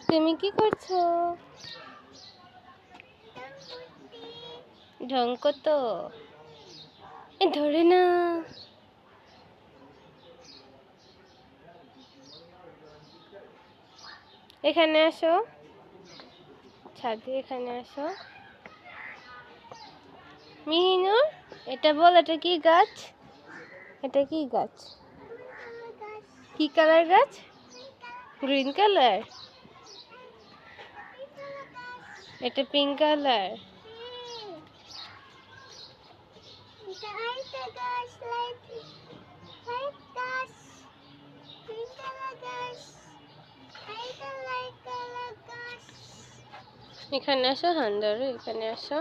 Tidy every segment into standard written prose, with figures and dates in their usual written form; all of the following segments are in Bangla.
তুমি কি করছো? ঢং কত ধরে না। এখানে আসো, ছাদে এখানে আসো। মিহিনুর, এটা বল, এটা কি গাছ? এটা কি গাছ? কি কালার গাছ? Green colour. এটা পিঙ্ক কালার। এখানে আসো হান্দারু, এখানে আসো।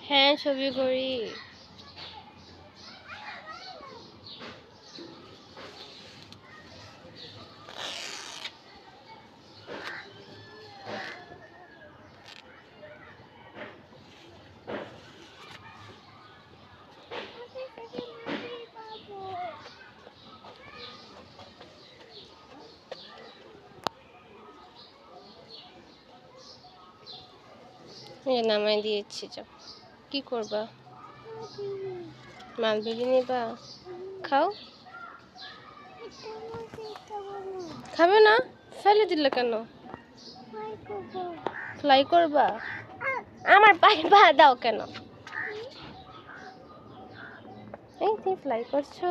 হ্যাঁ, ছবি করি। নামাই দিয়েছি, যাও। কি করবা? মালবেরি নিবা? খাও। খাবে না? ফেলে দিলে কেন? ফ্লাই করবা? আমার পায়ে পা দাও কেন? এই তুমি ফ্লাই করছো?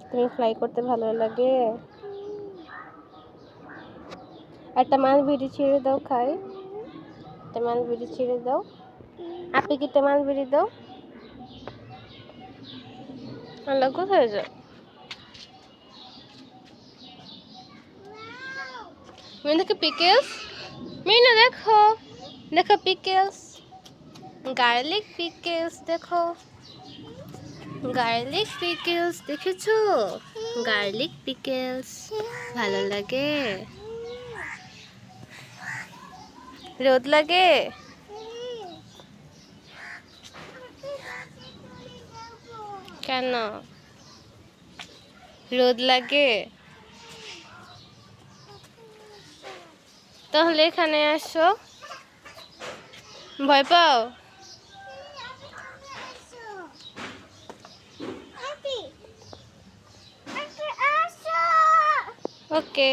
তুমি ফ্লাই করতে ভালো লাগে? একটা মালবেরি ছিঁড়ে দাও, খাই। একটা মালবেরি ছিঁড়ে দাও। আপনি কি একটা মালবেরি দাও? আল্লাহ, কোথায় যাও? দেখো পিকেলস। মিনু দেখো, দেখো পিকেলস, গার্লিক পিকেলস। দেখো গার্লিক পিকেলস, দেখেছো? গার্লিক পিকেলস ভালো লাগে? রোদ লাগে? কেন রোদ লাগে? তাহলে এখানে আসো। ভয় পাও? ওকে।